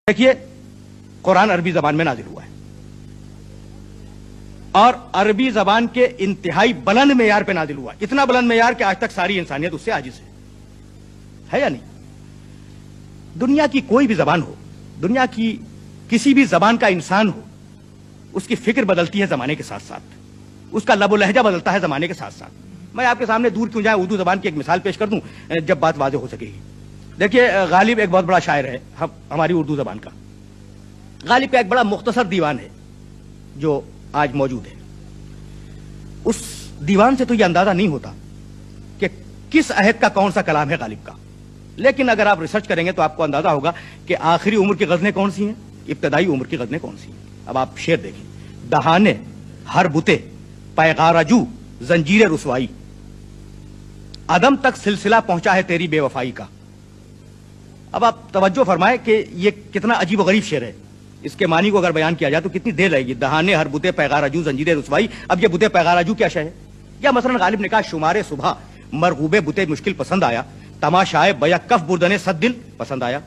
دیکھیے قرآن عربی زبان میں نازل ہوا ہے اور عربی زبان کے انتہائی بلند معیار پہ نازل ہوا ہے، اتنا بلند معیار کہ آج تک ساری انسانیت اس سے عاجز ہے یا نہیں؟ دنیا کی کوئی بھی زبان ہو، دنیا کی کسی بھی زبان کا انسان ہو، اس کی فکر بدلتی ہے زمانے کے ساتھ ساتھ، اس کا لب و لہجہ بدلتا ہے زمانے کے ساتھ ساتھ۔ میں آپ کے سامنے دور کیوں جائیں، اردو زبان کی ایک مثال پیش کر دوں جب بات واضح ہو سکے گی۔ دیکھیے غالب ایک بہت بڑا شاعر ہے ہماری اردو زبان کا۔ غالب کا ایک بڑا مختصر دیوان ہے جو آج موجود ہے۔ اس دیوان سے تو یہ اندازہ نہیں ہوتا کہ کس عہد کا کون سا کلام ہے غالب کا، لیکن اگر آپ ریسرچ کریں گے تو آپ کو اندازہ ہوگا کہ آخری عمر کی غزلیں کون سی ہیں، ابتدائی عمر کی غزلیں کون سی ہیں۔ اب آپ شعر دیکھیں: دہانے ہر بتے پیغار جو زنجیر رسوائی، عدم تک سلسلہ پہنچا ہے تیری بے وفائی کا۔ اب آپ توجہ فرمائیں کہ یہ کتنا عجیب و غریب شعر ہے، اس کے معنی کو اگر بیان کیا جائے تو کتنی دیر لگے گی۔ دہانے ہر بتے پیغار جو زنجیر رسوائی، اب یہ بتے پیغار جو کیا شے ہے؟ یا مثلا غالب نے کہا شمار صبح مرغوب بتے مشکل پسند آیا، تماشائے بیکف بردن صد دل پسند آیا۔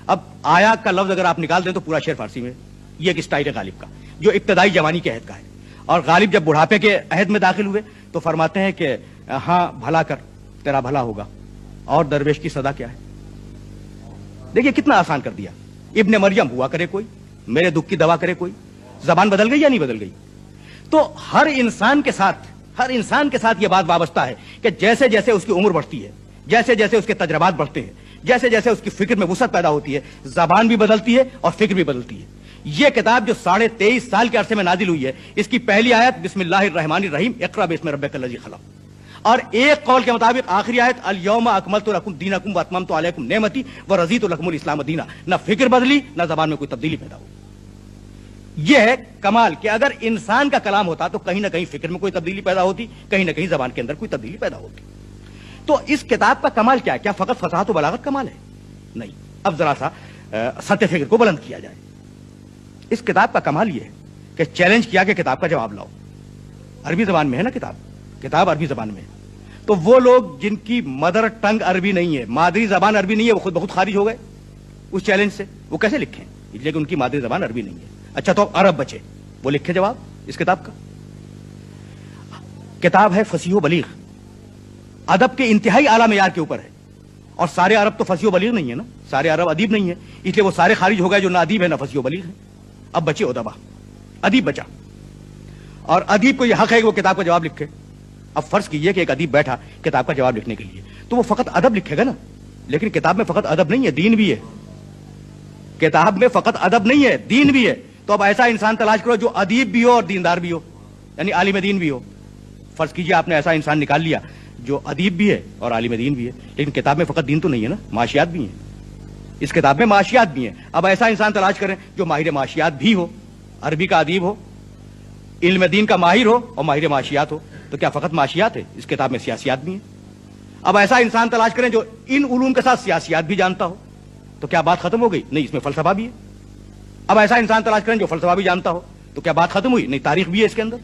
اب آیا کا لفظ اگر آپ نکال دیں تو پورا شعر فارسی میں۔ یہ ایک اسٹائل ہے غالب کا جو ابتدائی جوانی کے عہد کا ہے، اور غالب جب بڑھاپے کے عہد میں داخل ہوئے تو فرماتے ہیں کہ ہاں بھلا کر تیرا بھلا ہوگا، اور درویش کی صدا کیا ہے۔ دیکھیے کتنا آسان کر دیا۔ ابن مریم ہوا کرے کوئی، میرے دکھ کی دوا کرے کوئی۔ زبان بدل گئی یا نہیں بدل گئی؟ تو ہر انسان کے ساتھ یہ بات وابستہ ہے کہ جیسے جیسے اس کی عمر بڑھتی ہے، جیسے جیسے اس کے تجربات بڑھتے ہیں، جیسے جیسے اس کی فکر میں وسعت پیدا ہوتی ہے، زبان بھی بدلتی ہے اور فکر بھی بدلتی ہے۔ یہ کتاب جو 23.5 سال کے عرصے میں نازل ہوئی ہے، اس کی پہلی آیت بسم اللہ الرحمن الرحیم اقرأ باسم ربک الذی خلق، اور ایک قول کے مطابق آخری آیت الیوم اکملت لکم دینکم واتممت علیکم نعمتی ورضیت لکم الاسلام دینا۔ نہ فکر بدلی، نہ زبان میں کوئی تبدیلی پیدا ہوئی۔ یہ ہے کمال کہ اگر انسان کا کلام ہوتا تو کہیں نہ کہیں فکر میں کوئی تبدیلی پیدا ہوتی، کہیں نہ کہیں زبان کے اندر کوئی تبدیلی پیدا ہوتی۔ تو اس کتاب کا کمال کیا ہے؟ کیا فقط فصاحت و بلاغت کمال ہے؟ نہیں۔ اب ذرا سا سطح فکر کو بلند کیا جائے۔ اس کتاب کا کمال یہ ہے کہ چیلنج کیا کہ کتاب کا جواب لاؤ۔ عربی زبان میں ہے نا کتاب عربی زبان میں ہے، تو وہ لوگ جن کی مدر ٹنگ عربی نہیں ہے، مادری زبان عربی نہیں ہے، وہ خود بخود خارج ہو گئے اس چیلنج سے۔ وہ کیسے لکھیں لیکن ان کی مادری زبان عربی نہیں ہے؟ اچھا تو عرب بچے، وہ لکھے جواب اس کتاب کا۔ کتاب ہے فصیح و بلیغ، ادب کے انتہائی اعلیٰ معیار کے اوپر ہے، اور سارے عرب تو فصیح و بلیغ نہیں ہے نا، سارے عرب ادیب نہیں ہے، اس لیے وہ سارے خارج ہو گئے جو نہ ادیب ہے نہ فصیح و بلیغ ہے۔ اب بچے ادبا، ادیب بچا، اور ادیب کو یہ حق ہے کہ وہ کتاب کا جواب لکھے۔ اب فرض کیجئے کہ ایک ادیب بیٹھا کتاب کا جواب لکھنے کے لیے، تو وہ فقط ادب لکھے گا نا، لیکن کتاب میں فقط ادب نہیں ہے، دین بھی ہے۔ کتاب میں فقط ادب نہیں ہے، دین بھی ہے۔ تو اب ایسا انسان تلاش کرو جو ادیب بھی ہو اور دیندار بھی ہو، یعنی عالم دین بھی ہو۔ فرض کیجئے آپ نے ایسا انسان نکال لیا جو ادیب بھی ہے اور عالم دین بھی ہے، لیکن کتاب میں فقط دین تو نہیں ہے نا، معاشیات بھی ہیں، اس کتاب میں معاشیات بھی ہیں۔ اب ایسا انسان تلاش کریں جو ماہر معاشیات بھی ہو، عربی کا ادیب ہو، علم دین کا ماہر ہو اور ماہر معاشیات ہو۔ تو کیا فقط معاشیات ہے؟ اس کتاب میں سیاسیات بھی ہیں۔ اب ایسا انسان تلاش کریں جو ان علوم کے ساتھ سیاسیات بھی جانتا ہو۔ تو کیا بات ختم ہو گئی؟ نہیں، اس میں فلسفہ بھی ہے۔ اب ایسا انسان تلاش کریں جو فلسفہ بھی جانتا ہو، تو کیا بات ختم ہوئی؟ نہیں، تاریخ بھی ہے اس کے اندر۔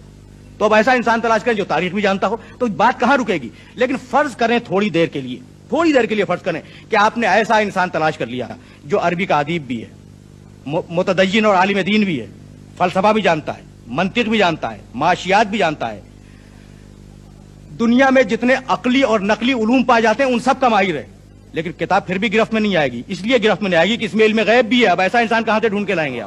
تو اب ایسا انسان تلاش کریں جو تاریخ بھی جانتا ہو، تو بات کہاں رکے گی؟ لیکن فرض کریں تھوڑی دیر کے لیے فرض کریں کہ آپ نے ایسا انسان تلاش کر لیا جو عربی کا ادیب بھی ہے، متدین اور عالم دین بھی ہے، فلسفہ بھی جانتا ہے، منطق بھی جانتا ہے، معاشیات بھی جانتا ہے، دنیا میں جتنے عقلی اور نقلی علوم پائے جاتے ہیں ان سب کا ماہر ہے، لیکن کتاب پھر بھی گرفت میں نہیں آئے گی۔ اس لیے گرفت میں نہیں آئے گی کہ اس میں علم غیب بھی ہے۔ اب ایسا انسان کہاں سے ڈھونڈ کے لائیں گے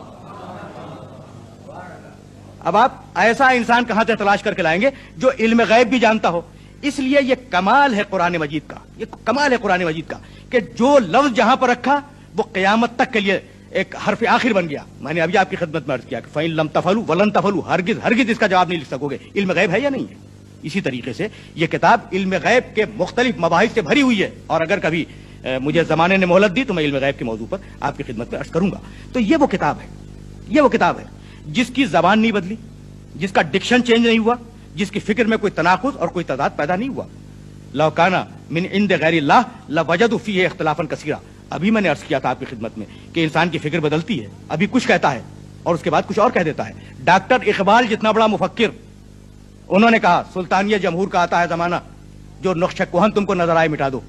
اب آپ ایسا انسان کہاں سے تلاش کر کے لائیں گے جو علم غیب بھی جانتا ہو؟ اس لیے یہ کمال ہے قرآن مجید کا، یہ کمال ہے قرآن مجید کا کہ جو لفظ جہاں پر رکھا وہ قیامت تک کے لیے ایک حرف آخر بن گیا۔ میں نے ابھی آپ کی خدمت میں عرض کیا کہ فَإِن لَمْ تَفْعَلُوا وَلَن تَفْعَلُوا، ہرگز اس کا جواب نہیں لکھ سکو گے، علم غیب ہے یا نہیں ہے۔ اسی طریقے سے یہ کتاب علم غیب کے مختلف مباحث سے بھری ہوئی ہے، اور اگر کبھی مجھے زمانے نے مہلت دی تو میں علم غیب کے موضوع پر آپ کی خدمت میں عرض کروں گا۔ تو یہ وہ کتاب ہے جس کی زبان نہیں بدلی، جس کا ڈکشن چینج نہیں ہوا، جس کی فکر میں کوئی تناقض اور کوئی تضاد پیدا نہیں ہوا۔ لو کان من عند غیر اللہ لوجدوا فیہ اختلافا کثیرا۔ ابھی میں نے عرض کیا تھا آپ کی خدمت میں کہ انسان کی فکر بدلتی ہے، ابھی کچھ کہتا ہے اور اس کے بعد کچھ اور کہہ دیتا ہے۔ ڈاکٹر اقبال جتنا بڑا مفکر، انہوں نے کہا سلطانیہ جمہور کا آتا ہے زمانہ، جو نقش کہن تم کو نظر آئے مٹا دو،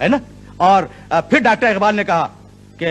ہے نا۔ اور پھر ڈاکٹر اقبال نے کہا کہ